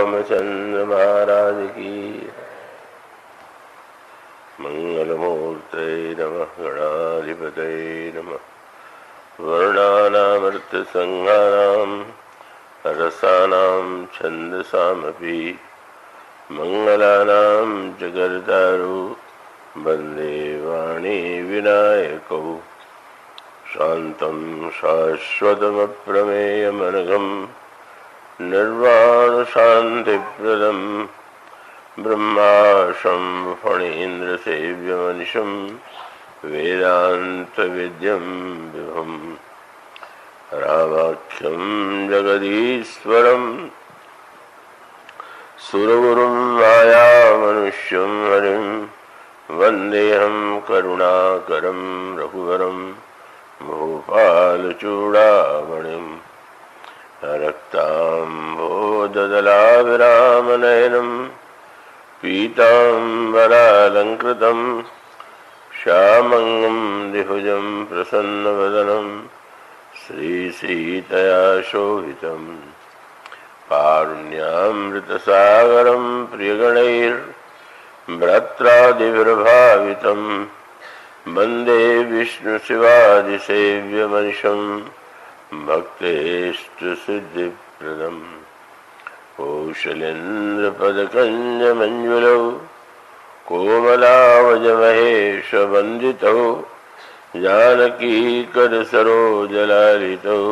रामचंद्र महाराज की। मंगलमूर्ते नमः गणाधिपतये नमः। वर्णानामर्थसंज्ञानां रसानां छन्दसामपि मंगलानां जगर्तारु वन्दे वाणी विनायकौ। शान्तं शाश्वतमप्रमेयमनघम् निर्वाणशान्तिप्रदं ब्रह्माशं फणीन्द्रसेव्यमनिशं वेदान्तविद्यं विभुम् रामाख्यं जगदीश्वरं सुरगुरुं मायामनुष्यं हरिं वन्देऽहं करुणाकरं रघुवरं भूपालचूडामणिम् रक्ताम्भोजदलाभिरामनयनं पीताम्बरालङ्कृतं श्यामङ्गं द्विभुजं प्रसन्नवदनं श्रीसीतया शोभितं। कारुण्यामृतसागरं प्रियगणैर्भ्रात्रादिभिर्भावितं वन्दे विष्णुशिवादिसेव्यमनिशं भक्तेष्टसिद्धिप्रदम्। कौशलेन्द्रपदकञ्जमञ्जुलौ कोमलावजमहेशवन्दितौ जानकीकरसरोजलालितौ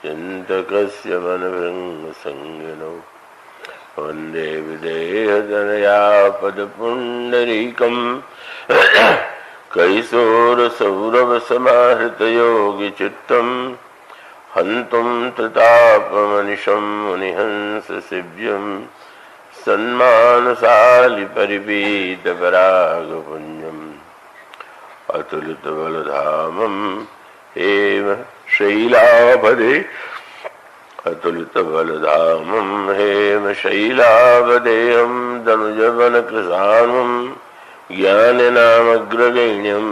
चिन्तकस्य मनभृङ्गसंज्ञनौ वन्दे विदेहतनयापदपुण्डरीकम् कैशोरसौरभसमाहृतयोगिचित्तम् हन्तुं ततापमनिशं मुनिहंससेव्यं सन्मानसालिपरिपीतपरागपुञ्जम् अतुलितबलधामं हेम शैलाभदे अतुलितबलधामं हेम शैलाभदेहं दनुजवनकृशानुं ज्ञाननामग्रगण्यं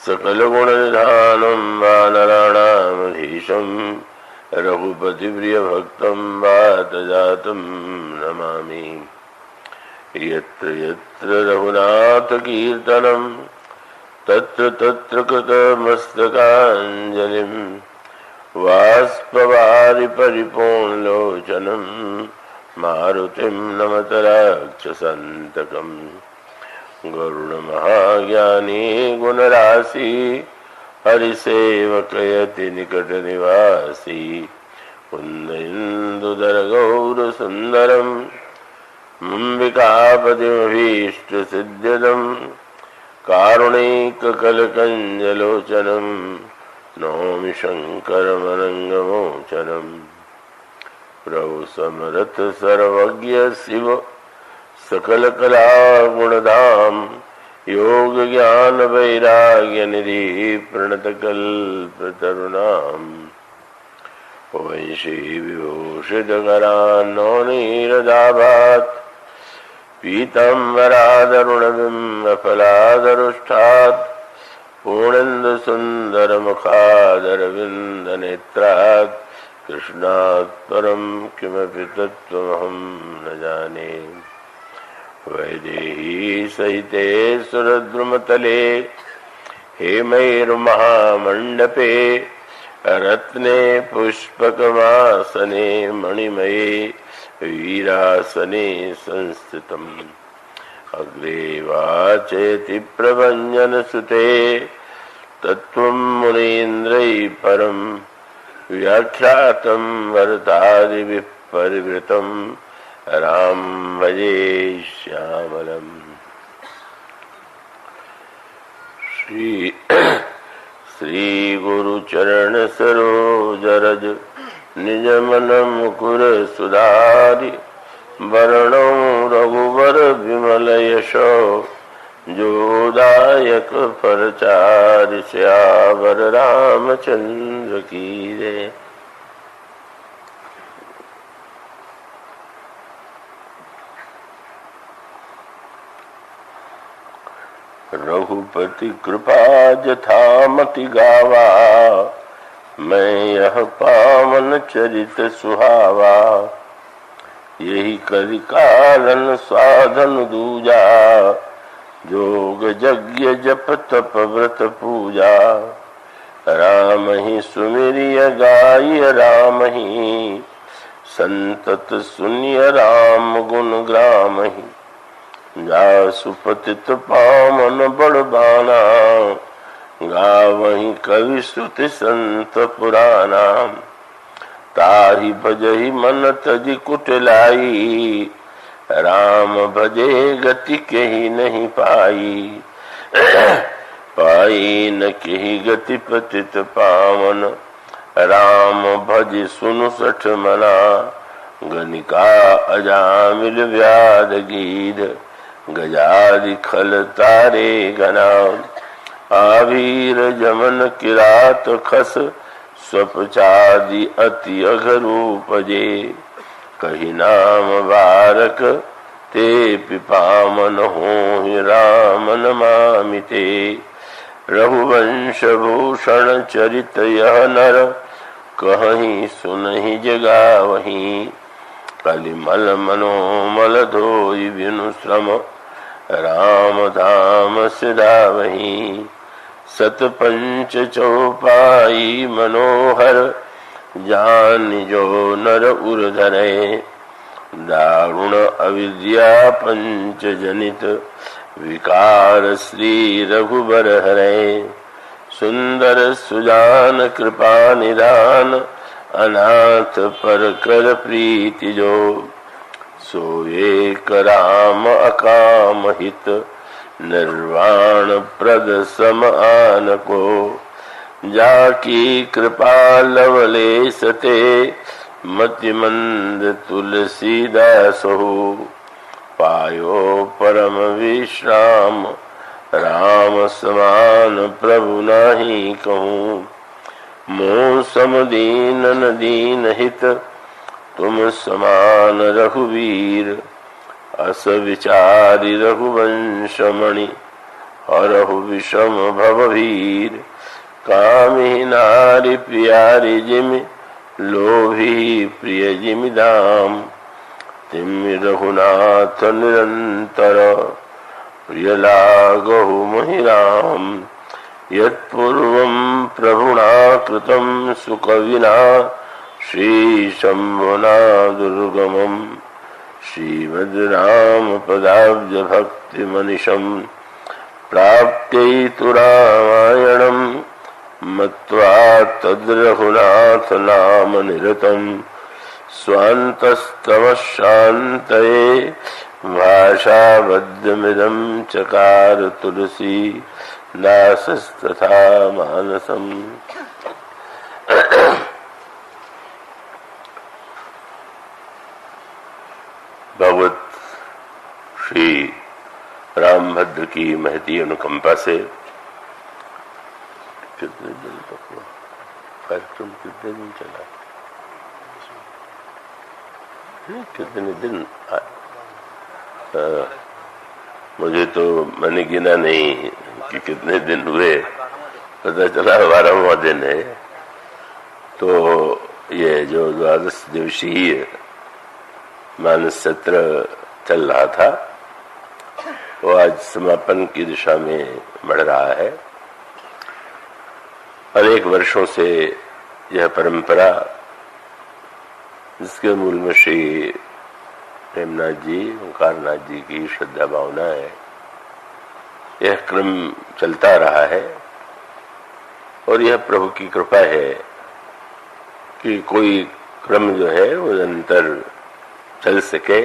सकलगुणनिधानं वानराणामधीशं रघुपतिप्रियभक्तं वातजातं नमामि। यत्र यत्र रघुनाथकीर्तनं तत्र तत्र कृतमस्तकाञ्जलिं बाष्पवारि परिपूर्णलोचनं मारुतिं नमत राक्षसन्तकम्। गरुड़महाज्ञानी गुणराशि हरिसेवकयति निकटनिवासी कुन्द-इन्दुधरगौरसुन्दरं मुम्बिकापतिमभीष्टसिद्ध्यदं कारुणिककलकञ्जलोचनं नौमि शङ्करमनङ्गमोचनं। प्रभु समर्थ सर्वज्ञ शिव सकल कला गुणधाम योग ज्ञान वैराग्य निधि प्रणत कल्पतरुणाम। वंशी विभूषित करान्नौनीरदाभात् पीताम्बरादरुणबिम्बफलादरुष्ठात् पूर्णेन्दु सुंदर मुखादरविंद नेत्रात् कृष्णात् परं किमपि तत्त्वमहं न जाने। वैदेही सहिते सुरद्रुमतले हेमैर्महामण्डपे रत्ने पुष्पकमासने मणिमये वीरासने संस्थितम्। अग्रे वाचेति प्रभञ्जनसुते तत्त्वं मुनीन्द्रैः परं व्याख्यातं वरदादिभिः परिवृतम् राम भजे श्यामलम। श्री गुरु चरण सरोज रज निज मन मुकुर सुधारि वरणो रघुवर विमल यशो जोदायक फलचारि सियावर रामचंद्र की जय। रघुपति कृपा जथामति गावा मैं यह पावन चरित सुहावा। यही करि कालन साधन दूजा, जोग यज्ञ जप तप व्रत पूजा। राम ही सुमिरिय गाय राम ही, संतत सुनिय राम गुण ग्राम ही। जासु पतित पावन बड़बाना, गावहीं कवि श्रुति संत पुराना। ताहि भजहि मन तजि कुटिलाई, राम भजे गति केहि नहीं पाई। पाई न केहि गति पतित पावन, राम भज सुनु सठ मना। गनिका अजामिल व्याध गीध, गजादि खल तारे गना। आवीर जमन किरात खस, स्वपचादि अति अघरूपजे। कही नाम बारक ते पिपामन हो राम नमामिते। रघुवंश भूषण चरित यह नर, कहीं सुनहि जगावहीं। कलिमल मनोमल धोई बिनु श्रम, राम धाम सिधावहीं। सत पंच चौपाई मनोहर, जान जो नर उर धरे। दारुण अविद्या पंच जनित, विकार श्री रघुबर हरे। सुंदर सुजान कृपा निधान, अनाथ पर कर प्रीति जो। सो एक राम अकाम हित, निर्वाण प्रद सम आन को। जाकी कृपा लवलेश ते, मति मंद तुलसीदास हो। पायो परम विश्राम, राम समान प्रभु नाही कहूँ। मोह सम दीनन दीन हित, तुम समान रघुवीर। अस विचारि रघुवंश मणि, हरहु विषम भवभीर। कामिहि नारि प्यारि जिमि, लोभी प्रिय जिमि दाम। तिमि रघुनाथ निरंतर, प्रिय लागहु महि राम। यत्पूर्वं प्रभुना कृतं सुकविना, श्री शंभुना दुर्गमम्। श्रीमद् राम पदाब्ज भक्ति मनिषं, प्राप्त्यै तु रामायणं। मत्वा तद्रघुनाथ नाम निरतं, स्वान्तस्तमः शान्तये। भाषाबद्धमिदं चकार तुलसी, दासस्तथा मानसम्। भगवत श्री रामभद्र की महती अनुकंपा से कितने दिन तक कार्यक्रम कितने दिन चला? कितने दिन? मुझे तो मैंने गिना नहीं कि कितने दिन हुए, पता चला 12वां दिन है। तो ये जो द्वादश दिवसीय मानस सत्र चल रहा था, वो आज समापन की दिशा में बढ़ रहा है। अनेक वर्षों से यह परंपरा, जिसके मूल में श्री प्रेमनाथ जी, ओंकारनाथ जी की श्रद्धा भावना है, यह क्रम चलता रहा है। और यह प्रभु की कृपा है कि कोई क्रम जो है वो निरंतर चल सके,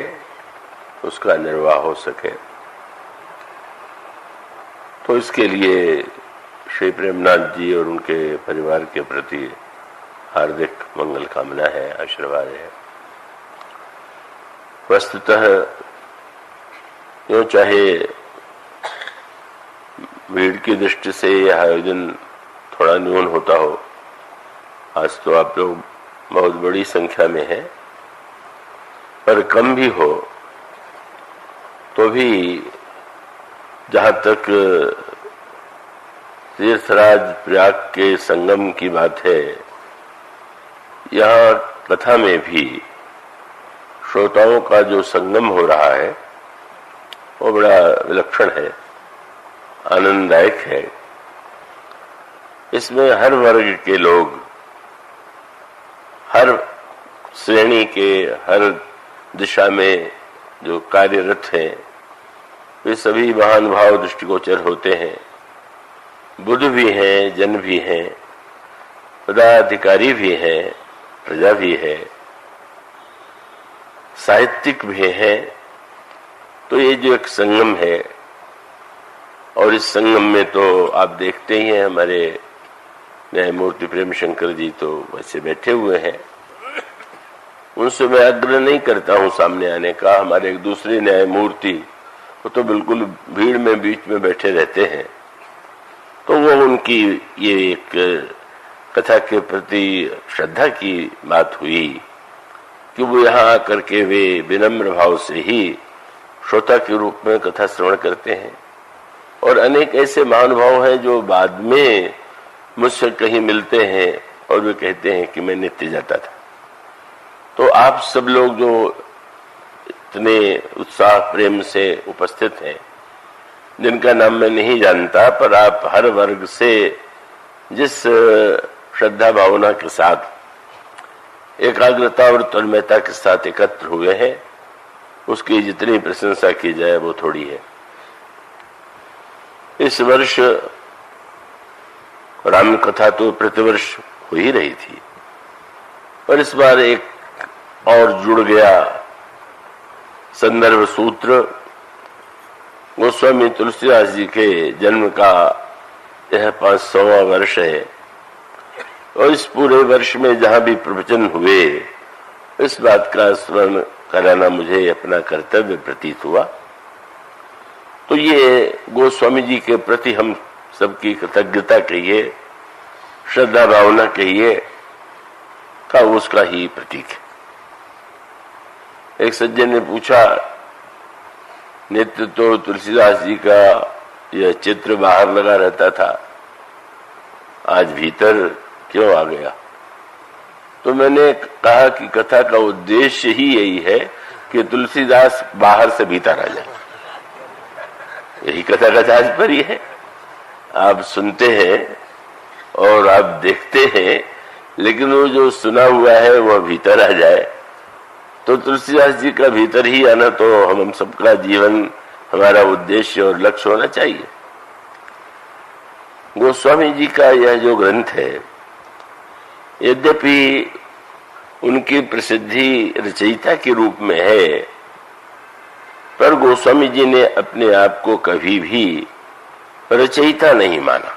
उसका निर्वाह हो सके। तो इसके लिए श्री प्रेमनाथ जी और उनके परिवार के प्रति हार्दिक मंगल कामना है, आशीर्वाद है। वस्तुतः यूँ चाहे भीड़ की दृष्टि से यह आयोजन थोड़ा न्यून होता हो, आज तो आप लोग बहुत बड़ी संख्या में हैं, पर कम भी हो तो भी जहाँ तक तीर्थराज प्रयाग के संगम की बात है, यहाँ कथा में भी श्रोताओं का जो संगम हो रहा है वो बड़ा विलक्षण है, आनंददायक है। इसमें हर वर्ग के लोग, हर श्रेणी के, हर दिशा में जो कार्यरत हैं वे सभी महानुभाव दृष्टिगोचर होते हैं। बुद्ध भी हैं, जन भी हैं, पदाधिकारी भी हैं, प्रजा भी है, साहित्यिक भी है। तो ये जो एक संगम है, और इस संगम में तो आप देखते ही हैं हमारे न्यायमूर्ति प्रेम शंकर जी तो वैसे बैठे हुए हैं। उनसे मैं आग्रह नहीं करता हूं सामने आने का। हमारे एक दूसरे न्यायमूर्ति वो तो बिल्कुल भीड़ में बीच में बैठे रहते हैं। तो वो उनकी ये एक कथा के प्रति श्रद्धा की बात हुई कि वो यहाँ आकर के वे विनम्र भाव से ही श्रोता के रूप में कथा श्रवण करते हैं। और अनेक ऐसे महानुभाव हैं जो बाद में मुझसे कहीं मिलते हैं और वे कहते हैं कि मैं नित्य जाता था। तो आप सब लोग जो इतने उत्साह प्रेम से उपस्थित हैं, जिनका नाम मैं नहीं जानता, पर आप हर वर्ग से जिस श्रद्धा भावना के साथ, एकाग्रता और तन्मयता के साथ एकत्र हुए हैं, उसकी जितनी प्रशंसा की जाए वो थोड़ी है। इस वर्ष राम कथा तो प्रतिवर्ष हो ही रही थी, पर इस बार एक और जुड़ गया संदर्भ सूत्र। गोस्वामी तुलसीदास जी के जन्म का यह 500वां वर्ष है, और इस पूरे वर्ष में जहां भी प्रवचन हुए, इस बात का स्मरण कराना मुझे अपना कर्तव्य प्रतीत हुआ। तो ये गोस्वामी जी के प्रति हम सबकी कृतज्ञता कहिए, श्रद्धा भावना कहिए, का उसका ही प्रतीक है। एक सज्जन ने पूछा, नित्य तो तुलसीदास जी का यह चित्र बाहर लगा रहता था, आज भीतर क्यों आ गया? तो मैंने कहा कि कथा का उद्देश्य ही यही है कि तुलसीदास बाहर से भीतर आ जाए। यही कथा का तात्पर्य है। आप सुनते हैं और आप देखते हैं, लेकिन वो जो सुना हुआ है वह भीतर आ जाए। तो तुलसीदास जी का भीतर ही आना तो हम सबका जीवन, हमारा उद्देश्य और लक्ष्य होना चाहिए। गोस्वामी जी का यह जो ग्रंथ है, यद्यपि उनकी प्रसिद्धि रचयिता के रूप में है, पर गोस्वामी जी ने अपने आप को कभी भी रचयिता नहीं माना।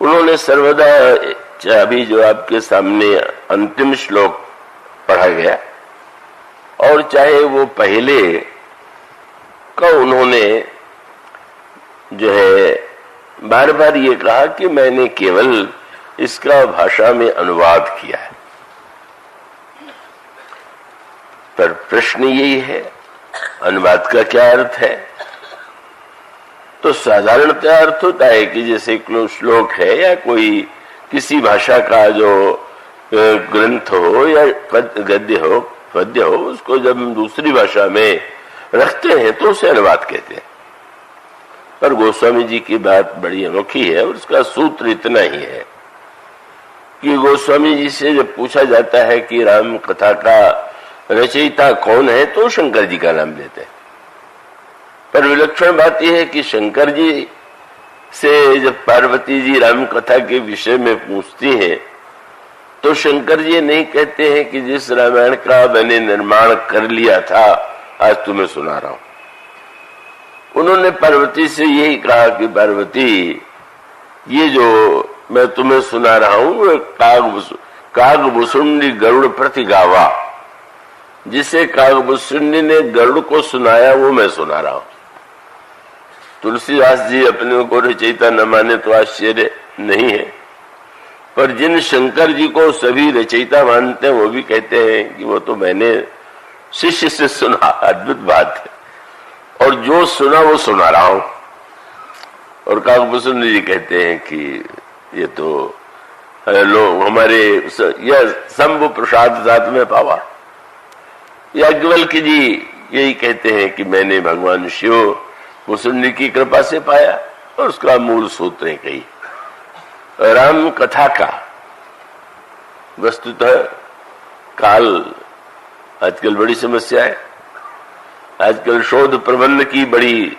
उन्होंने सर्वदा, अभी जो आपके सामने अंतिम श्लोक पढ़ा गया, और चाहे वो पहले का, उन्होंने जो है बार बार ये कहा कि मैंने केवल इसका भाषा में अनुवाद किया है। पर प्रश्न यही है, अनुवाद का क्या अर्थ है? तो साधारणतः अर्थ होता है कि जैसे कोई श्लोक है या कोई किसी भाषा का जो ग्रंथ हो या गद्य हो, पद्य हो, उसको जब हम दूसरी भाषा में रखते हैं तो उसे अनुवाद कहते हैं। पर गोस्वामी जी की बात बड़ी अनोखी है, और उसका सूत्र इतना ही है कि गोस्वामी जी से जब पूछा जाता है कि राम कथा का रचयिता कौन है, तो शंकर जी का नाम लेते हैं। पर विलक्षण बात यह है कि शंकर जी से जब पार्वती जी राम कथा के विषय में पूछती हैं, तो शंकर जी नहीं कहते हैं कि जिस रामायण का मैंने निर्माण कर लिया था, आज तुम्हें सुना रहा हूं। उन्होंने पार्वती से यही कहा कि पार्वती, ये जो मैं तुम्हें सुना रहा हूं, कागभूषुंडी गरुड़ प्रति गावा, जिसे कागभूषुंडी ने गरुड़ को सुनाया वो मैं सुना रहा हूं। तुलसीदास जी अपने को रचयिता न माने तो आश्चर्य नहीं है, पर जिन शंकर जी को सभी रचयिता मानते हैं, वो भी कहते हैं कि वो तो मैंने शिष्य से सुना। अद्भुत बात है, और जो सुना वो सुना रहा हूं। और कागभूषण जी कहते हैं कि ये तो लोग हमारे यह शंभु प्रसाद साथ में पावा, याज्ञवल्क्य जी यही कहते हैं कि मैंने भगवान शिव मुसुंडी की कृपा से पाया, और उसका मूल सूत्र है कही राम कथा का। वस्तुतः काल आजकल बड़ी समस्या है। आजकल शोध प्रबंध की बड़ी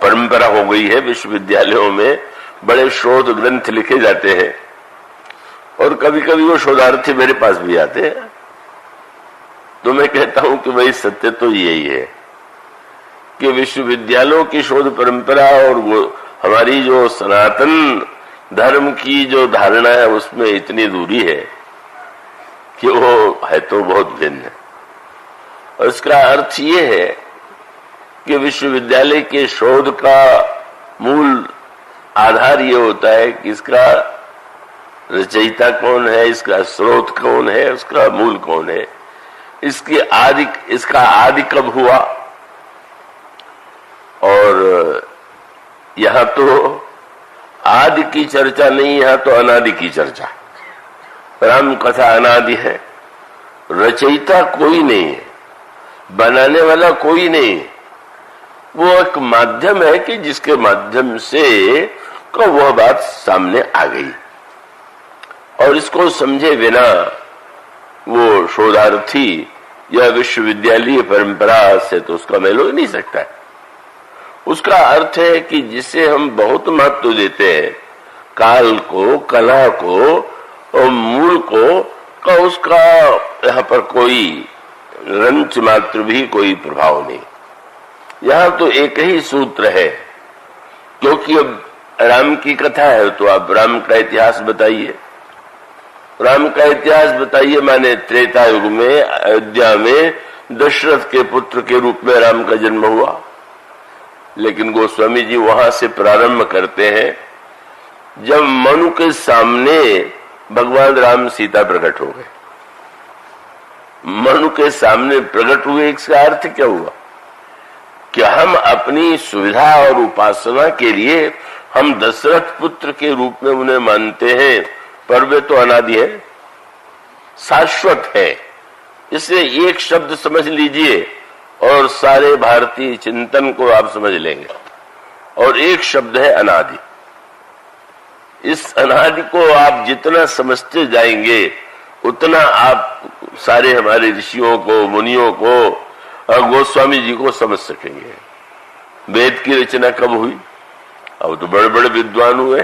परंपरा हो गई है। विश्वविद्यालयों में बड़े शोध ग्रंथ लिखे जाते हैं, और कभी कभी वो शोधार्थी मेरे पास भी आते हैं। तो मैं कहता हूं कि भाई सत्य तो यही है कि विश्वविद्यालयों की शोध परंपरा और वो हमारी जो सनातन धर्म की जो धारणा है उसमें इतनी दूरी है कि वो है तो बहुत भिन्न है। और इसका अर्थ ये है कि विश्वविद्यालय के शोध का मूल आधार ये होता है कि इसका रचयिता कौन है, इसका स्रोत कौन है, उसका मूल कौन है, इसका आदि कब हुआ। और यहां तो आदि की चर्चा नहीं, यहां तो अनादि की चर्चा। राम कथा अनादि है, रचयिता कोई नहीं है, बनाने वाला कोई नहीं है। वो एक माध्यम है कि जिसके माध्यम से को वह बात सामने आ गई, और इसको समझे बिना वो शोधार्थी या विश्वविद्यालय परंपरा से तो उसका मेल हो ही नहीं सकता है। उसका अर्थ है कि जिसे हम बहुत महत्व देते हैं, काल को, कला को और मूल को, का उसका यहाँ पर कोई रंच मात्र भी कोई प्रभाव नहीं। यहाँ तो एक ही सूत्र है, क्योंकि अब राम की कथा है तो आप राम का इतिहास बताइए। राम का इतिहास बताइए माने त्रेता युग में अयोध्या में दशरथ के पुत्र के रूप में राम का जन्म हुआ। लेकिन गोस्वामी जी वहां से प्रारंभ करते हैं जब मनु के सामने भगवान राम सीता प्रकट हो गए। मनु के सामने प्रकट हुए, इसका अर्थ क्या हुआ कि हम अपनी सुविधा और उपासना के लिए हम दशरथ पुत्र के रूप में उन्हें मानते हैं, पर वे तो अनादि है, शाश्वत है। इसलिए एक शब्द समझ लीजिए और सारे भारतीय चिंतन को आप समझ लेंगे, और एक शब्द है अनादि। इस अनादि को आप जितना समझते जाएंगे उतना आप सारे हमारे ऋषियों को, मुनियों को और गोस्वामी जी को समझ सकेंगे। वेद की रचना कब हुई? अब तो बड़े बड़े विद्वान हुए,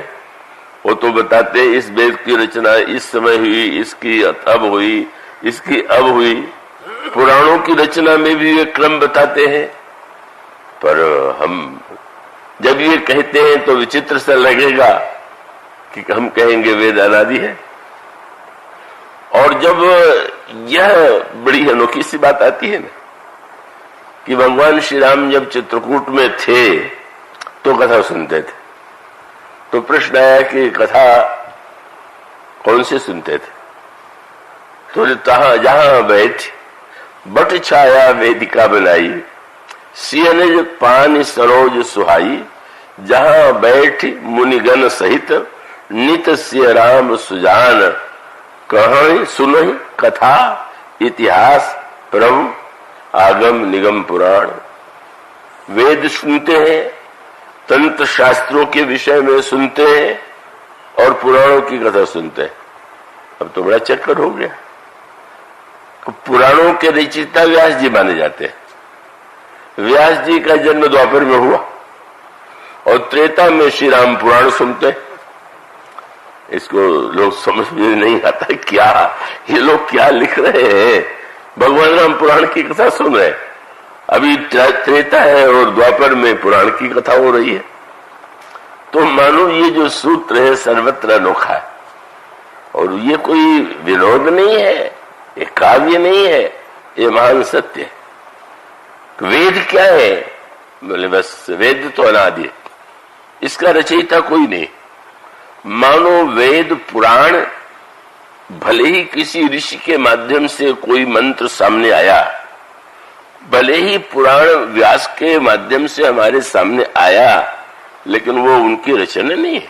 वो तो बताते इस वेद की रचना इस समय हुई, इसकी अब हुई, इसकी अब हुई। पुराणों की रचना में भी वे क्रम बताते हैं, पर हम जब ये कहते हैं तो विचित्र सा लगेगा कि हम कहेंगे वेद अनादि है। और जब यह बड़ी अनोखी सी बात आती है ना कि भगवान श्री राम जब चित्रकूट में थे तो कथा सुनते थे, तो प्रश्न आया कि कथा कौन से सुनते थे? तो जहां बैठ बट छाया वेदिका बनाई, सियनज पान सरोज सुहाई, जहां बैठ मुनिगण सहित नित सिय राम सुजान, कहानी सुनहि कथा इतिहास प्रभु आगम निगम पुराण। वेद सुनते हैं, तंत्र शास्त्रों के विषय में सुनते हैं, और पुराणों की कथा सुनते हैं। अब तो बड़ा चक्कर हो गया। पुराणों के रचयिता व्यास जी माने जाते हैं। व्यास जी का जन्म द्वापर में हुआ, और त्रेता में श्री राम पुराण सुनते हैं। इसको लोग समझ में नहीं आता क्या ये लोग क्या लिख रहे हैं। भगवान राम पुराण की कथा सुन रहे हैं, अभी त्रेता है और द्वापर में पुराण की कथा हो रही है। तो मानो ये जो सूत्र है सर्वत्र अनोखा है, और ये कोई विनोद नहीं है, ये काव्य नहीं है, ये महान सत्य है। वेद क्या है? बोले बस वेद तो अनादि है, इसका रचयिता कोई नहीं। मानो वेद पुराण भले ही किसी ऋषि के माध्यम से कोई मंत्र सामने आया, भले ही पुराण व्यास के माध्यम से हमारे सामने आया, लेकिन वो उनकी रचना नहीं है,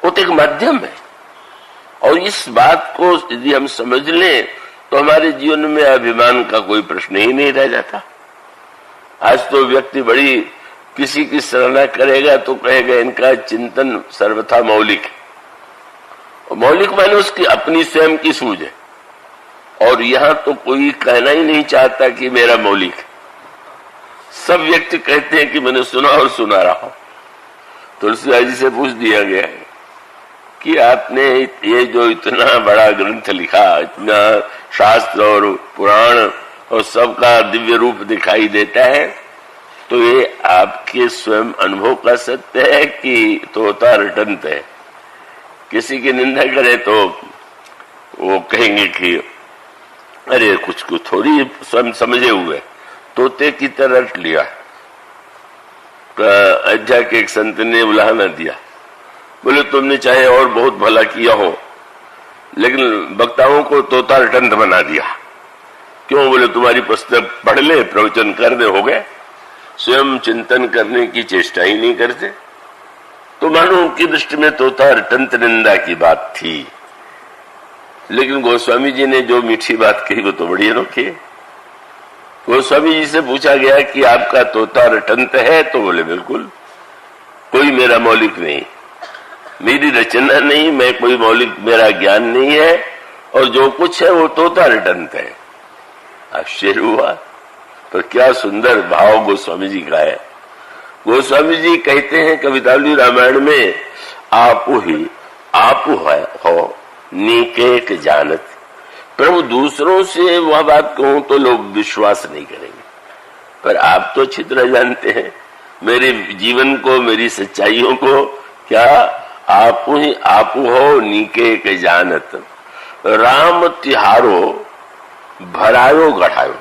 वो तो एक माध्यम है। और इस बात को यदि हम समझ लें तो हमारे जीवन में अभिमान का कोई प्रश्न ही नहीं रह जाता। आज तो व्यक्ति बड़ी किसी की सराहना करेगा तो कहेगा इनका चिंतन सर्वथा मौलिक है, और मौलिक माने उसकी अपनी स्वयं की सूझ है। और यहां तो कोई कहना ही नहीं चाहता कि मेरा मौलिक है। सब व्यक्ति कहते हैं कि मैंने सुना और सुना रहा हूं। तुलसीदास जी से पूछ दिया गया है कि आपने ये जो इतना बड़ा ग्रंथ लिखा, इतना शास्त्र और पुराण और सबका दिव्य रूप दिखाई देता है, तो ये आपके स्वयं अनुभव का सत्य है कि तोता रटंत है? किसी की निंदा करे तो वो कहेंगे कि अरे कुछ थोड़ी स्वयं समझे हुए, तोते की तरह रट लिया। अयोध्या के एक संत ने उलाहना दिया, बोले तुमने चाहे और बहुत भला किया हो, लेकिन वक्ताओं को तोता रटंत बना दिया। क्यों? बोले तुम्हारी पुस्तक पढ़ ले, प्रवचन कर दे, हो गए, स्वयं चिंतन करने की चेष्टा ही नहीं करते। तो मानो उनकी दृष्टि में तोता रटंत निंदा की बात थी। लेकिन गोस्वामी जी ने जो मीठी बात कही वो तो बड़ी अनोखी है। गोस्वामी जी से पूछा गया कि आपका तोता रटंत है? तो बोले बिल्कुल, कोई मेरा मौलिक नहीं, मेरी रचना नहीं, मैं कोई मौलिक, मेरा ज्ञान नहीं है, और जो कुछ है वो तोता रटंत है। आश्चर्य हुआ, पर क्या सुंदर भाव गोस्वामी जी का है। गोस्वामी जी कहते हैं कवितावली रामायण में, आपु ही आपु हो नीके जानत। प्रभु दूसरों से वह बात कहूं तो लोग विश्वास नहीं करेंगे, पर आप तो अच्छी तरह जानते हैं मेरे जीवन को, मेरी सच्चाइयों को। क्या? आपु ही आपु हो नीके जानत, राम तिहारो भरायो गढ़ायो।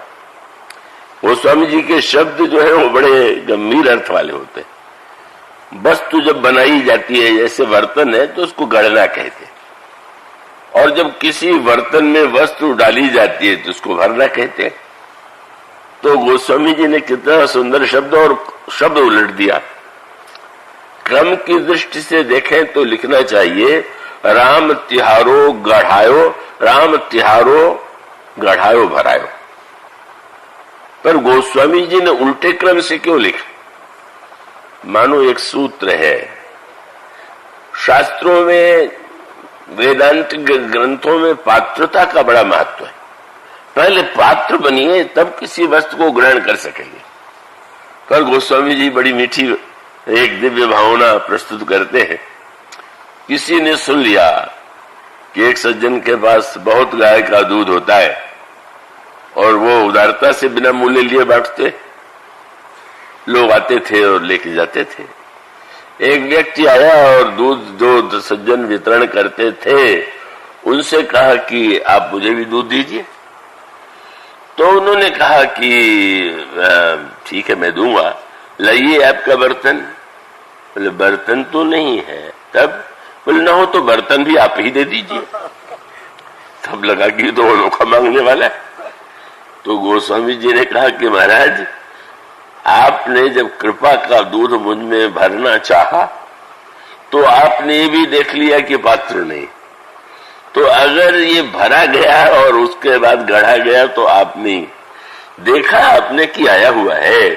गोस्वामी जी के शब्द जो है वो बड़े गंभीर अर्थ वाले होते हैं। वस्तु जब बनाई जाती है, जैसे बर्तन है, तो उसको गढ़ना कहते हैं, और जब किसी बर्तन में वस्तु डाली जाती है तो उसको भरना कहते हैं। तो गोस्वामी जी ने कितना सुंदर शब्द और शब्द उलट दिया। क्रम की दृष्टि से देखें तो लिखना चाहिए राम तिहारो गढ़ायो, राम तिहारो गढ़ायो भरायो। पर गोस्वामी जी ने उल्टे क्रम से क्यों लिखा? मानो एक सूत्र है, शास्त्रों में, वेदांत ग्रंथों में पात्रता का बड़ा महत्व है। पहले पात्र बनिए तब किसी वस्तु को ग्रहण कर सकेंगे। पर गोस्वामी जी बड़ी मीठी एक दिव्य भावना प्रस्तुत करते हैं। किसी ने सुन लिया कि एक सज्जन के पास बहुत गाय का दूध होता है और वो उदारता से बिना मूल्य लिए बांटते। लोग आते थे और लेके जाते थे। एक व्यक्ति आया और दूध जो सज्जन वितरण करते थे उनसे कहा कि आप मुझे भी दूध दीजिए। तो उन्होंने कहा कि ठीक है, मैं दूंगा, लाइए आपका बर्तन। बोले बर्तन तो नहीं है। तब बोले ना हो तो बर्तन भी आप ही दे दीजिए। तब लगा कि तो अनोखा मांगने वाला है। तो गोस्वामी जी ने कहा कि महाराज, आपने जब कृपा का दूध मुझ में भरना चाहा तो आपने ये भी देख लिया कि पात्र नहीं। तो अगर ये भरा गया और उसके बाद गढ़ा गया तो आपने देखा, आपने कि आया हुआ है।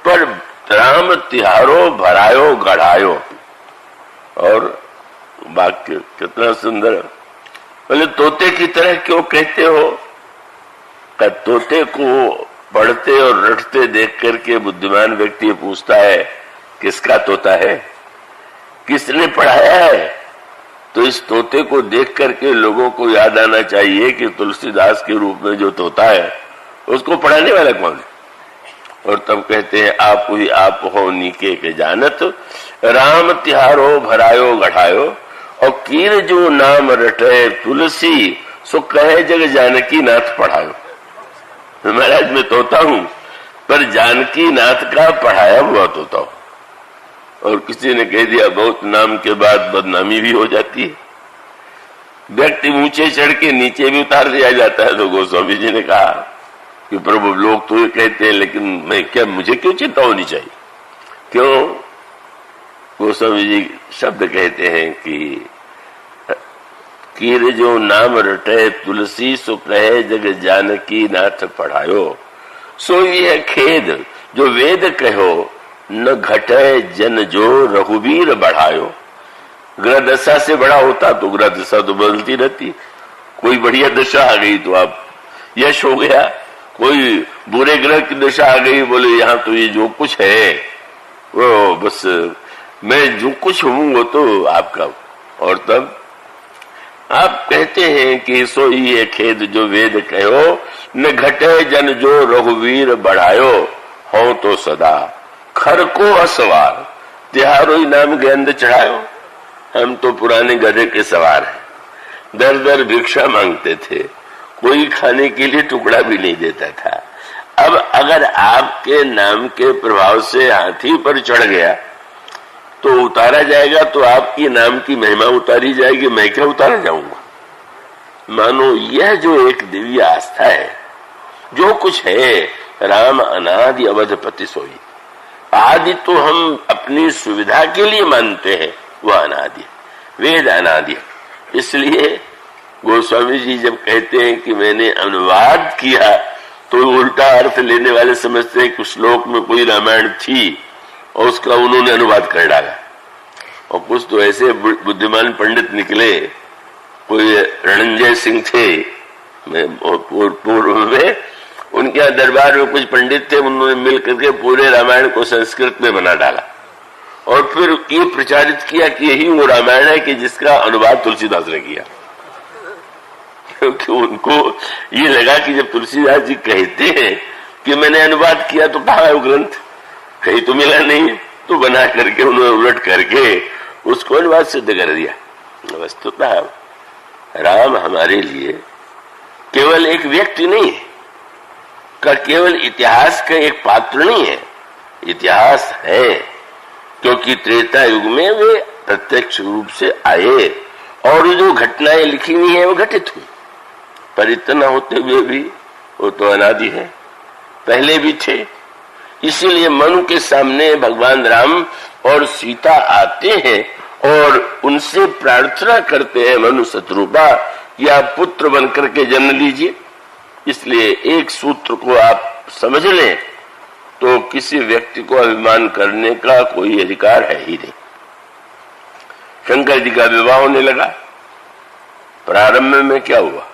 पर राम तिहारो भरायो गढ़ायो। और वाक्य कितना सुंदर। बोले तोते की तरह क्यों कहते हो? तोते को पढ़ते और रटते देख करके बुद्धिमान व्यक्ति पूछता है किसका तोता है, किसने पढ़ाया है? तो इस तोते को देख करके लोगों को याद आना चाहिए कि तुलसीदास के रूप में जो तोता है उसको पढ़ाने वाला कौन है। और तब कहते हैं आप ही आप हो नीके जानत, राम तिहारो भरायो गढ़ायो, और कीर जो नाम रटे तुलसी, सो कहे जग जानकी नाथ पढ़ायो। महाराज मैं तोता हूं, पर जानकी नाथ का पढ़ाया हुआ तोता हूं। और किसी ने कह दिया बहुत नाम के बाद बदनामी भी हो जाती है, व्यक्ति ऊंचे चढ़ के नीचे भी उतार दिया जाता है। तो गोस्वामी जी ने कहा कि प्रभु लोग तो ये कहते हैं, लेकिन मैं क्या, मुझे क्यों चिंता होनी चाहिए? क्यों? गोस्वामी जी शब्द कहते हैं कि कीर जो नाम रटे तुलसी सो कहे जग जानकी नाथ पढ़ायो। सो ये खेद जो वेद कहो न घटे जन जो रघुवीर बढ़ायो। ग्रह दशा से बड़ा होता तो ग्रह दशा तो बदलती रहती, कोई बढ़िया दशा आ गई तो आप यश हो गया, कोई बुरे ग्रह की दशा आ गई बोले यहाँ तो ये जो कुछ है वो बस मैं जो कुछ हूं वो तो आपका। और तब आप कहते हैं कि सो ये खेद जो वेद कहो न घटे जन जो रघुवीर बढ़ायो। हो तो सदा खर को असवार तिहारो नाम गेंद चढ़ायो। हम तो पुराने गधे के सवार हैं, दर दर भिक्षा मांगते थे, कोई खाने के लिए टुकड़ा भी नहीं देता था। अब अगर आपके नाम के प्रभाव से हाथी पर चढ़ गया तो उतारा जाएगा तो आपकी नाम की महिमा उतारी जाएगी, मैं क्या उतारा जाऊंगा। मानो यह जो एक दिव्य आस्था है, जो कुछ है राम अनादि अवधपति सोई। आदि तो हम अपनी सुविधा के लिए मानते हैं, वह अनादि, वेद अनादि। इसलिए गोस्वामी जी जब कहते हैं कि मैंने अनुवाद किया तो उल्टा अर्थ लेने वाले समझते हैं कि श्लोक में कोई रामायण थी और उसका उन्होंने अनुवाद कर डाला। और कुछ तो ऐसे बुद्धिमान पंडित निकले, कोई रणंजय सिंह थे पूर्व में, उनके यहाँ दरबार में कुछ पंडित थे, उन्होंने मिल करके पूरे रामायण को संस्कृत में बना डाला और फिर ये प्रचारित किया कि यही वो रामायण है कि जिसका अनुवाद तुलसीदास ने किया। क्योंकि उनको ये लगा कि जब तुलसीदास जी कहते हैं कि मैंने अनुवाद किया तो कहाँ है वो ग्रंथ, कहीं तो मिला नहीं, तो बना करके उन्होंने उलट करके उसको अनुवाद सिद्ध कर दिया। वस्तुतः राम हमारे लिए केवल एक व्यक्ति नहीं है, का केवल इतिहास का एक पात्र नहीं है, इतिहास है, क्योंकि त्रेता युग में वे प्रत्यक्ष रूप से आए और जो घटनाएं लिखी हुई है वो घटित हुई। पर इतना होते हुए भी वो तो अनादि है, पहले भी थे। इसीलिए मनु के सामने भगवान राम और सीता आते हैं और उनसे प्रार्थना करते हैं, मनु शत्रुपा या पुत्र बनकर के जन्म लीजिए। इसलिए एक सूत्र को आप समझ लें तो किसी व्यक्ति को अभिमान करने का कोई अधिकार है ही नहीं। शंकर जी का विवाह होने लगा, प्रारंभ में क्या हुआ,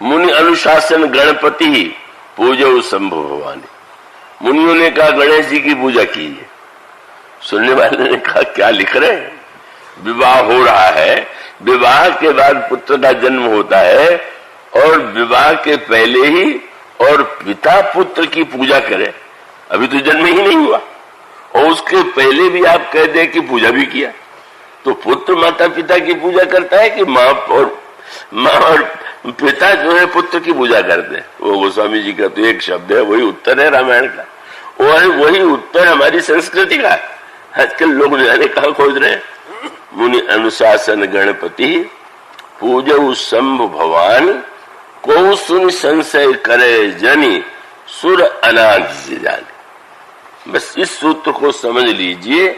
मुनि अनुशासन गणपति पूजो शंभु भवानी। मुनियों ने कहा गणेश जी की पूजा कीजिए, सुनने वाले ने कहा क्या लिख रहे हैं, विवाह हो रहा है, विवाह के बाद पुत्र का जन्म होता है और विवाह के पहले ही और पिता पुत्र की पूजा करे, अभी तो जन्म ही नहीं हुआ और उसके पहले भी आप कह दें कि पूजा भी किया। तो पुत्र माता पिता की पूजा करता है कि माँ और पिता जो है पुत्र की पूजा करते हैं। वो गोस्वामी जी का तो एक शब्द है, वही उत्तर है रामायण का, वही उत्तर हमारी संस्कृति का। आजकल लोग जाने कहाँ खोज रहे हैं। मुनि अनुशासन गणपति पूजो शंभु भवान को सुन संशय करे जनी सुर अनाज जाने। बस इस सूत्र को समझ लीजिए,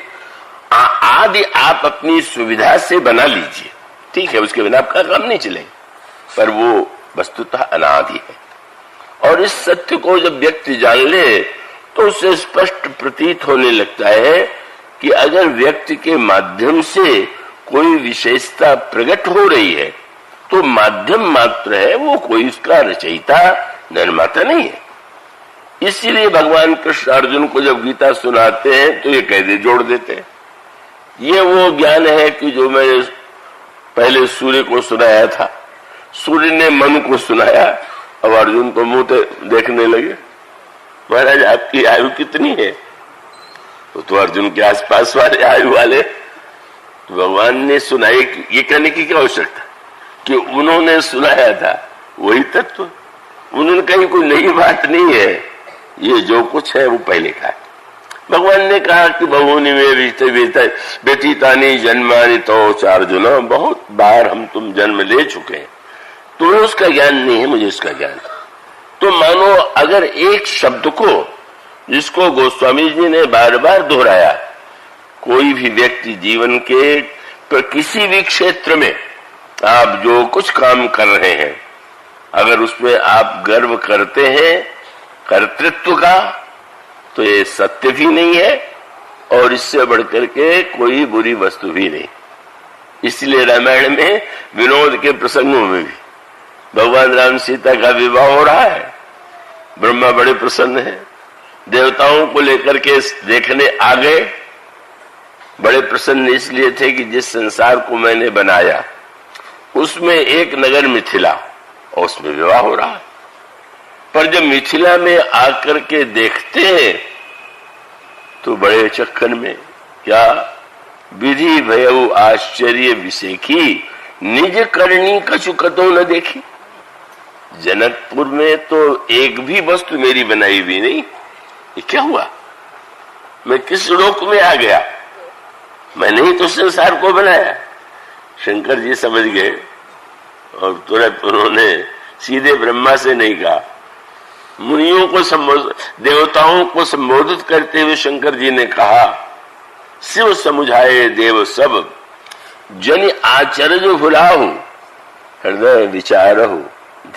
आदि आप अपनी सुविधा से बना लीजिए, ठीक है, उसके बिना आपका काम नहीं चलेगा, पर वो वस्तुतः अनादि है। और इस सत्य को जब व्यक्ति जान ले तो उसे स्पष्ट प्रतीत होने लगता है कि अगर व्यक्ति के माध्यम से कोई विशेषता प्रकट हो रही है तो माध्यम मात्र है, वो कोई इसका रचयिता निर्माता नहीं है। इसीलिए भगवान कृष्ण अर्जुन को जब गीता सुनाते हैं तो ये कहते जोड़ देते हैं, ये वो ज्ञान है कि जो मैंने पहले सूर्य को सुनाया था, सूर्य ने मनु को सुनाया। अब अर्जुन तो मुंह देखने लगे, महाराज आपकी आयु कितनी है, तो अर्जुन के आसपास वाले आयु वाले, तो भगवान ने सुनाई, ये कहने की क्या आवश्यकता कि उन्होंने सुनाया था वही तत्व, उन्होंने कहीं कोई नई बात नहीं है, ये जो कुछ है वो पहले का है। भगवान ने कहा कि बहुनी में बेटी तानी जन्मानी तो चार जुना, बहुत बार हम तुम जन्म ले चुके हैं, तुम्हें उसका ज्ञान नहीं है, मुझे उसका ज्ञान। तो मानो अगर एक शब्द को, जिसको गोस्वामी जी ने बार बार दोहराया, कोई भी व्यक्ति जीवन के किसी भी क्षेत्र में आप जो कुछ काम कर रहे हैं, अगर उसमें आप गर्व करते हैं कर्तृत्व का, तो ये सत्य भी नहीं है और इससे बढ़कर के कोई बुरी वस्तु भी नहीं। इसलिए रामायण में विनोद के प्रसंगों में भी भगवान राम सीता का विवाह हो रहा है, ब्रह्मा बड़े प्रसन्न हैं, देवताओं को लेकर के देखने आ गए। बड़े प्रसन्न इसलिए थे कि जिस संसार को मैंने बनाया उसमें एक नगर मिथिला और उसमें विवाह हो रहा है। पर जब मिथिला में आकर के देखते हैं तो बड़े चक्कर में, क्या विधि भयउ आश्चर्य विसेखी निज करनी कछु कतो न देखी। जनकपुर में तो एक भी वस्तु मेरी बनाई हुई नहीं, ये क्या हुआ? मैं किस लोक में आ गया? मैंने ही तो संसार को बनाया। शंकर जी समझ गए और तुरंत उन्होंने सीधे ब्रह्मा से नहीं कहा, मुनियों को देवताओं को संबोधित करते हुए शंकर जी ने कहा, शिव समुझाए देव सब जन आचरज भुलाहु हृदय विचारहु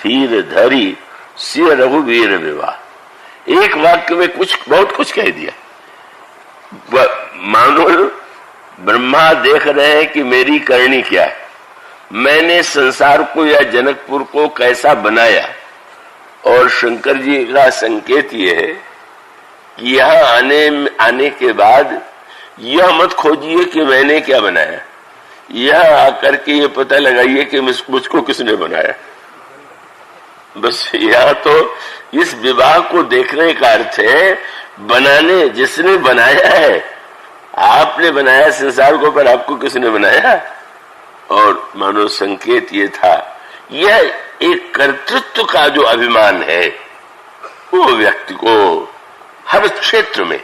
धीर धरी सिय रघुवीर विवाह। एक वाक्य में बहुत कुछ कह दिया। मानो ब्रह्मा देख रहे हैं कि मेरी करनी क्या है, मैंने संसार को या जनकपुर को कैसा बनाया। और शंकर जी का संकेत ये है कि यहाँ आने के बाद यह मत खोजिए कि मैंने क्या बनाया, यह आकर के ये पता लगाइए कि मुझको किसने बनाया। बस यह तो इस विवाह को देखने का अर्थ है, बनाने जिसने बनाया है, आपने बनाया संसार को, पर आपको किसने बनाया। और मानो संकेत ये था, यह एक कर्तृत्व का जो अभिमान है वो व्यक्ति को हर क्षेत्र में,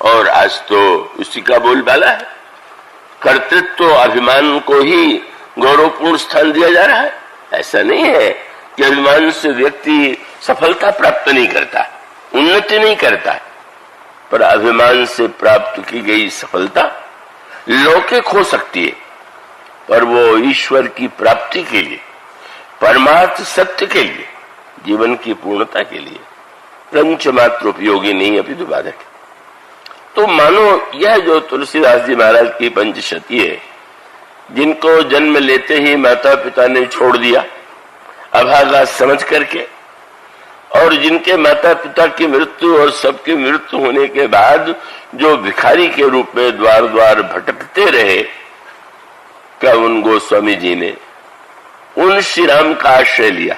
और आज तो उसी का बोलबाला है, कर्तृत्व अभिमान को ही गौरवपूर्ण स्थान दिया जा रहा है। ऐसा नहीं है कि अभिमान से व्यक्ति सफलता प्राप्त नहीं करता, उन्नति नहीं करता, पर अभिमान से प्राप्त की गई सफलता लौकिक हो सकती है, पर वो ईश्वर की प्राप्ति के लिए, परमार्थ सत्य के लिए, जीवन की पूर्णता के लिए प्रपंच मात्र उपयोगी नहीं, अपितु बाधक। तो मानो यह जो तुलसीदास जी महाराज की पंचशती है, जिनको जन्म लेते ही माता पिता ने छोड़ दिया अभागा समझ करके, और जिनके माता पिता की मृत्यु और सबकी मृत्यु होने के बाद जो भिखारी के रूप में द्वार द्वार भटकते रहे, क्या उन गोस्वामी जी ने उन श्री राम का आश्रय लिया,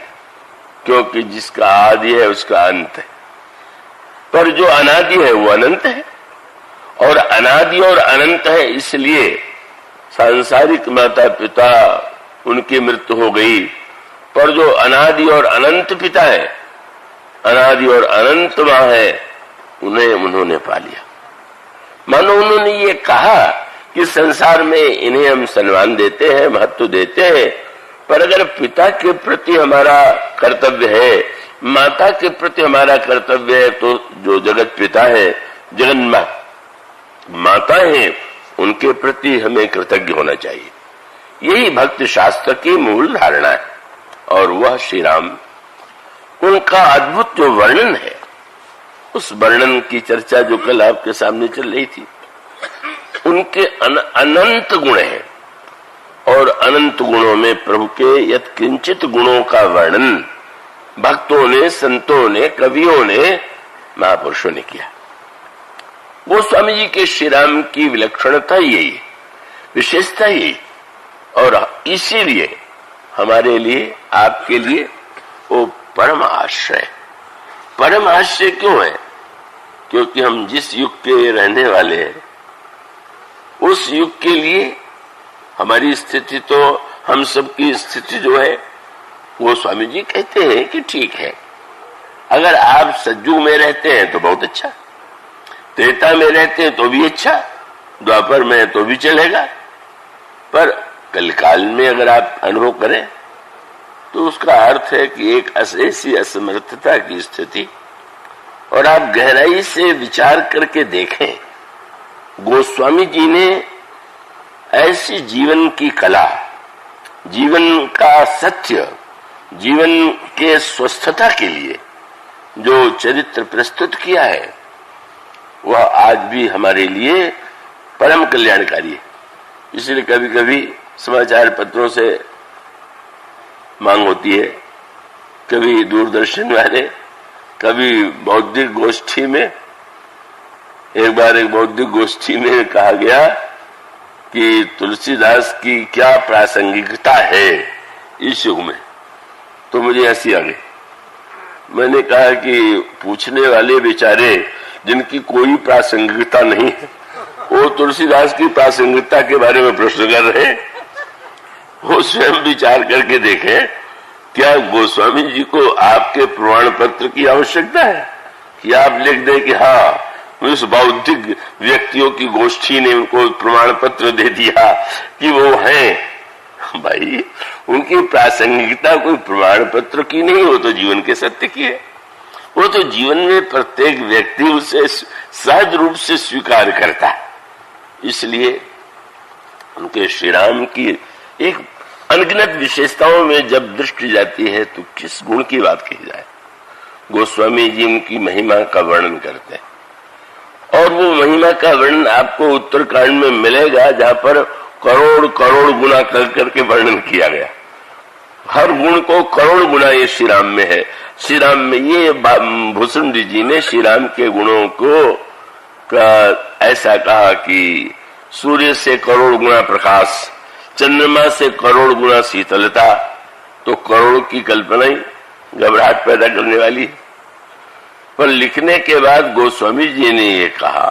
क्योंकि जिसका आदि है उसका अंत है, पर जो अनादि है वो अनंत है। और अनादि और अनंत है, इसलिए सांसारिक माता पिता उनकी मृत्यु हो गई, पर जो अनादि और अनंत पिता है, अनादि और अनंत मां है, उन्हें उन्होंने पा लिया। मानो उन्होंने ये कहा कि संसार में इन्हें हम सम्मान देते हैं, महत्व देते हैं, पर अगर पिता के प्रति हमारा कर्तव्य है, माता के प्रति हमारा कर्तव्य है, तो जो जगत पिता है, जगत माता है, उनके प्रति हमें कृतज्ञ होना चाहिए। यही भक्त शास्त्र की मूल धारणा है। और वह श्री राम, उनका अद्भुत जो वर्णन है, उस वर्णन की चर्चा जो कल आपके सामने चल रही थी, उनके अनंत गुण हैं, और अनंत गुणों में प्रभु के यत् किंचित गुणों का वर्णन भक्तों ने, संतों ने, कवियों ने, महापुरुषों ने किया। गोस्वामी जी के श्री राम की विलक्षणता यही, विशेषता यही, और इसीलिए हमारे लिए, आपके लिए वो परम आश्रय। परम आश्रय क्यों है? क्योंकि हम जिस युग के रहने वाले हैं, उस युग के लिए हमारी स्थिति, तो हम सबकी स्थिति जो है, वो स्वामी जी कहते हैं कि ठीक है, अगर आप सज्जू में रहते हैं तो बहुत अच्छा, त्रेता में रहते हैं तो भी अच्छा, द्वापर में तो भी चलेगा, पर कलकाल में अगर आप अनुभव करें तो उसका अर्थ है कि एक ऐसी असमर्थता की स्थिति। और आप गहराई से विचार करके देखें, गोस्वामी जी ने ऐसी जीवन की कला जीवन का सत्य, जीवन के स्वस्थता के लिए जो चरित्र प्रस्तुत किया है वह आज भी हमारे लिए परम कल्याणकारी है। इसलिए कभी कभी समाचार पत्रों से मांग होती है, कभी दूरदर्शन वाले, कभी बौद्धिक गोष्ठी में। एक बार एक बौद्धिक गोष्ठी में कहा गया कि तुलसीदास की क्या प्रासंगिकता है इस युग में, तो मुझे हंसी आ गई। मैंने कहा कि पूछने वाले बेचारे जिनकी कोई प्रासंगिकता नहीं है, वो तुलसीदास की प्रासंगिकता के बारे में प्रश्न कर रहे हैं। वो स्वयं विचार करके देखें, क्या गोस्वामी जी को आपके प्रमाण पत्र की आवश्यकता है कि आप लिख दें कि हाँ, उस बौद्धिक व्यक्तियों की गोष्ठी ने उनको प्रमाण पत्र दे दिया कि वो हैं। भाई, उनकी प्रासंगिकता कोई प्रमाण पत्र की नहीं, वो तो जीवन के सत्य की है। वो तो जीवन में प्रत्येक व्यक्ति उसे सहज रूप से स्वीकार करता है। इसलिए उनके श्री राम की एक अनगिनत विशेषताओं में जब दृष्टि जाती है तो किस गुण की बात कही जाए। गोस्वामी जी उनकी महिमा का वर्णन करते हैं, और वो महिमा का वर्णन आपको उत्तरकांड में मिलेगा, जहां पर करोड़ करोड़ गुना कर करके वर्णन किया गया। हर गुण को करोड़ गुना ये श्री राम में है। श्री राम में ये भूषुंडी जी ने श्री राम के गुणों को ऐसा कहा कि सूर्य से करोड़ गुना प्रकाश, चंद्रमा से करोड़ गुना शीतलता, तो करोड़ की कल्पना ही घबराहट पैदा करने वाली है। पर लिखने के बाद गोस्वामी जी ने ये कहा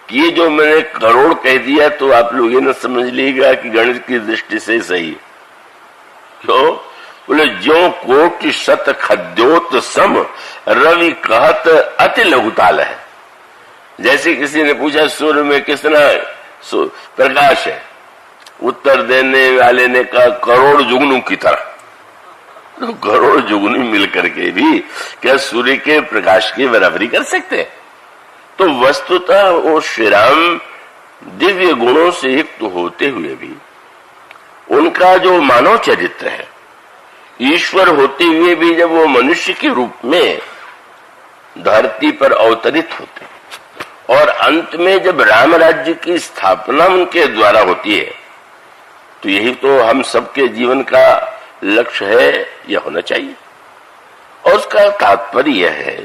कि ये जो मैंने करोड़ कह दिया तो आप लोग ये न समझ लीजिएगा कि गणित की दृष्टि से सही है। क्यों? बोले, ज्यों कोटि शत खद्योत सम रवि कहत अति लघुताल है। जैसे किसी ने पूछा सूर्य में कितना प्रकाश है, उत्तर देने वाले ने कहा करोड़ जुगनू की तरह। तो करोड़ जुगनू मिलकर के भी क्या सूर्य के प्रकाश की बराबरी कर सकते हैं? तो वस्तुतः वो श्री राम दिव्य गुणों से युक्त होते हुए भी उनका जो मानव चरित्र है, ईश्वर होते हुए भी जब वो मनुष्य के रूप में धरती पर अवतरित होते और अंत में जब राम राज्य की स्थापना उनके द्वारा होती है, तो यही तो हम सबके जीवन का लक्ष्य है, यह होना चाहिए। और उसका तात्पर्य यह है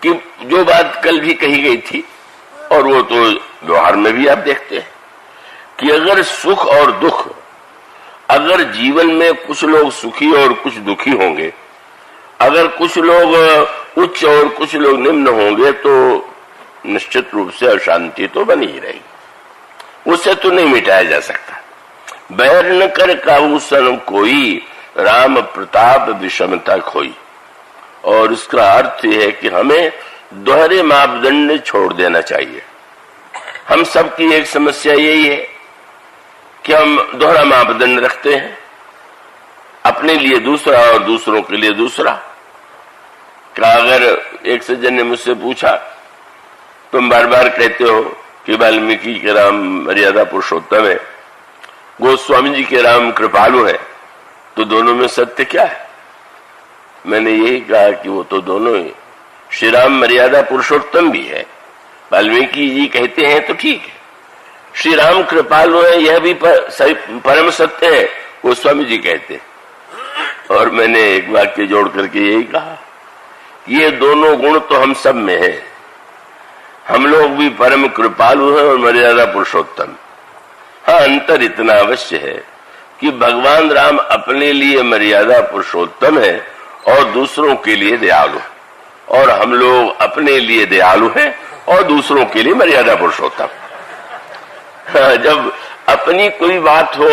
कि जो बात कल भी कही गई थी, और वो तो व्यवहार में भी आप देखते हैं कि अगर सुख और दुख, अगर जीवन में कुछ लोग सुखी और कुछ दुखी होंगे, अगर कुछ लोग उच्च और कुछ लोग निम्न होंगे, तो निश्चित रूप से अशांति तो बनी ही रहेगी। उससे तो नहीं मिटाया जा सकता। बैर न कर काहू सन कोई, राम प्रताप विषमता खोई। और इसका अर्थ यह है कि हमें दोहरे मापदंड छोड़ देना चाहिए। हम सबकी एक समस्या यही है कि हम दोहरा मापदंड रखते हैं, अपने लिए दूसरा और दूसरों के लिए दूसरा। क्या अगर एक सज्जन ने मुझसे पूछा, तुम बार बार कहते हो कि वाल्मीकि के राम मर्यादा पुरुषोत्तम है, गोस्वामी जी के राम कृपालु है, तो दोनों में सत्य क्या है? मैंने यही कहा कि वो तो दोनों ही, श्री राम मर्यादा पुरुषोत्तम भी है, वाल्मीकि जी कहते हैं तो ठीक है, श्री राम कृपालु है यह भी परम सत्य है, गोस्वामी जी कहते हैं। और मैंने एक वाक्य जोड़ करके यही कहा, ये दोनों गुण तो हम सब में है। हम लोग भी परम कृपालु हैं और मर्यादा पुरुषोत्तम। हाँ, अंतर इतना अवश्य है कि भगवान राम अपने लिए मर्यादा पुरुषोत्तम है और दूसरों के लिए दयालु, और हम लोग अपने लिए दयालु हैं और दूसरों के लिए मर्यादा पुरुषोत्तम। हाँ, जब अपनी कोई बात हो,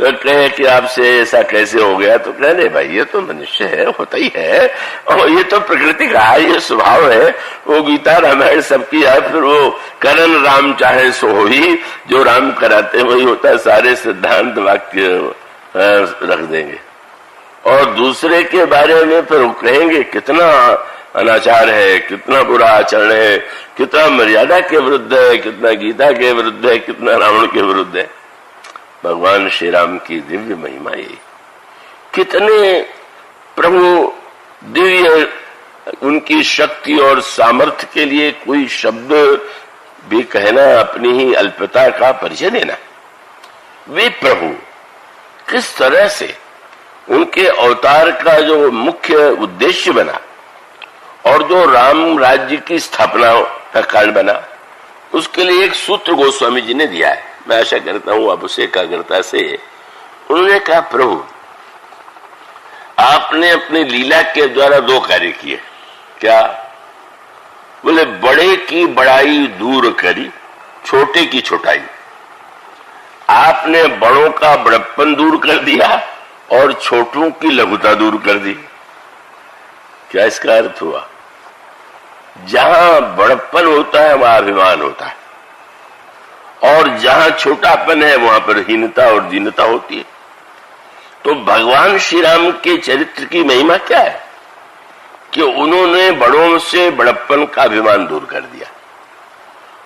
कहे कि आपसे ऐसा कैसे हो गया, तो कह दे भाई ये तो मनुष्य है, होता ही है, और ये तो प्रकृति का है, ये स्वभाव है, वो गीता रामायण सबकी है। फिर वो करन राम चाहे सो ही, जो राम कराते वही होता है, सारे सिद्धांत वाक्य रख देंगे। और दूसरे के बारे में फिर कहेंगे कितना अनाचार है, कितना बुरा आचरण है, कितना मर्यादा के विरुद्ध है, कितना गीता के विरुद्ध है, कितना रावण के विरुद्ध है। भगवान श्री राम की दिव्य महिमा ये। कितने प्रभु दिव्य, उनकी शक्ति और सामर्थ्य के लिए कोई शब्द भी कहना अपनी ही अल्पता का परिचय देना। वे प्रभु किस तरह से उनके अवतार का जो मुख्य उद्देश्य बना और जो राम राज्य की स्थापना का कारण बना, उसके लिए एक सूत्र गोस्वामी जी ने दिया है। मैं आशा करता हूं आप उसे एकाग्रता से। उन्होंने कहा, प्रभु आपने अपनी लीला के द्वारा दो कार्य किए। क्या? बोले, बड़े की बड़ाई दूर करी, छोटे की छोटाई। आपने बड़ों का बड़प्पन दूर कर दिया और छोटों की लघुता दूर कर दी। क्या इसका अर्थ हुआ? जहां बड़प्पन होता है वहां अभिमान होता है, और जहां छोटापन है वहां पर हीनता और दीनता होती है। तो भगवान श्री राम के चरित्र की महिमा क्या है कि उन्होंने बड़ों से बड़प्पन का अभिमान दूर कर दिया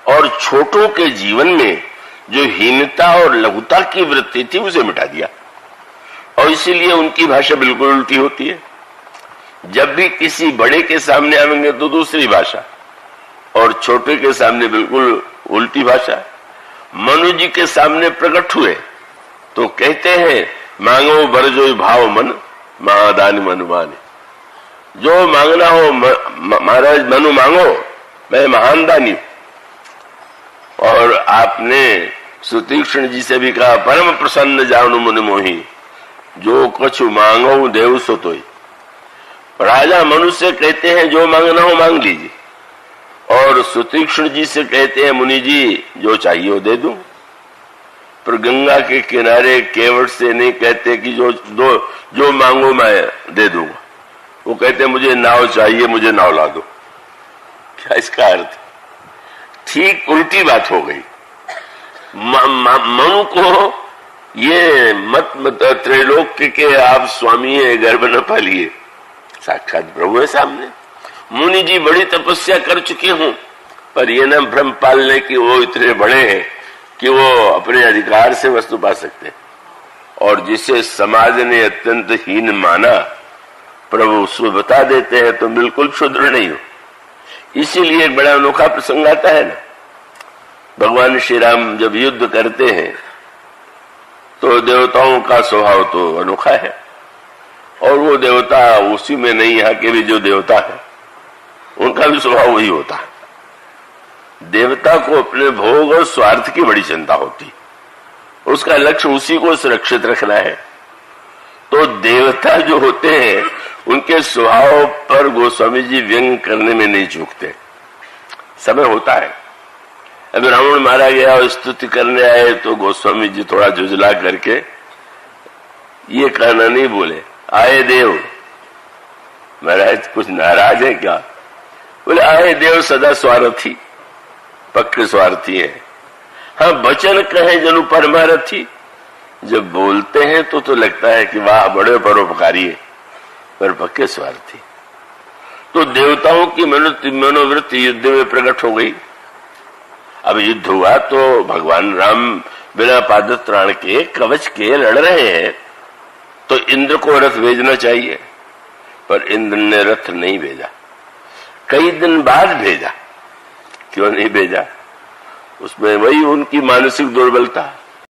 और छोटों के जीवन में जो हीनता और लघुता की वृत्ति थी उसे मिटा दिया। और इसीलिए उनकी भाषा बिल्कुल उल्टी होती है। जब भी किसी बड़े के सामने आएंगे तो दूसरी भाषा, और छोटे के सामने बिल्कुल उल्टी भाषा। मनु जी के सामने प्रकट हुए तो कहते हैं, मांगो बरजो भाव मन, महादानी मनु माने। जो मांगना हो महाराज मनु मांगो, मैं महान दानी। और आपने सुतीक्ष्ण जी से भी कहा, परम प्रसन्न जानु मुनि मोही, जो कुछ मांगो देव सो तोई। राजा मनुष्य कहते हैं जो मांगना हो मांग लीजिए, और सुतीक्ष्ण जी से कहते हैं, मुनि जी जो चाहिए वो दे दूं। पर गंगा के किनारे केवट से नहीं कहते कि जो मांगो मैं दे दूंगा। वो कहते हैं मुझे नाव चाहिए, मुझे नाव ला दो। क्या इसका अर्थ? ठीक उल्टी बात हो गई। मनु को ये मत त्रैलोक्य के आप स्वामी है, गर्भ न पालिए। साक्षात प्रभु है सामने। मुनि जी बड़ी तपस्या कर चुके हूं, पर ये न भ्रम पालने की वो इतने बड़े हैं कि वो अपने अधिकार से वस्तु पा सकते। और जिसे समाज ने अत्यंत हीन माना, प्रभु उसको बता देते हैं तो बिल्कुल क्षुद्र नहीं हो। इसीलिए एक बड़ा अनोखा प्रसंग आता है ना, भगवान श्री राम जब युद्ध करते हैं तो देवताओं का स्वभाव तो अनोखा है, और वो देवता उसी में नहीं, यहाँ के भी जो देवता है उनका भी स्वभाव वही होता है। देवता को अपने भोग और स्वार्थ की बड़ी चिंता होती, उसका लक्ष्य उसी को सुरक्षित रखना है। तो देवता जो होते हैं उनके स्वभाव पर गोस्वामी जी व्यंग करने में नहीं चूकते। समय होता है, अब रावण मारा गया और स्तुति करने आए तो गोस्वामी जी थोड़ा झुझला करके ये कहना नहीं बोले, आए देव। महाराज कुछ नाराज है क्या? बोले, आए देव सदा स्वार्थी, पक्के स्वार्थी है। हाँ, वचन कहे जनु परमारथी। जब बोलते हैं तो लगता है कि वाह बड़े परोपकारी है, पर पक्के स्वार्थी। तो देवताओं की मनोवृत्ति युद्ध में प्रकट हो गई। अब युद्ध हुआ तो भगवान राम बिना पादत्राण के, कवच के लड़ रहे हैं, तो इंद्र को रथ भेजना चाहिए, पर इंद्र ने रथ नहीं भेजा। कई दिन बाद भेजा। क्यों नहीं भेजा? उसमें वही उनकी मानसिक दुर्बलता,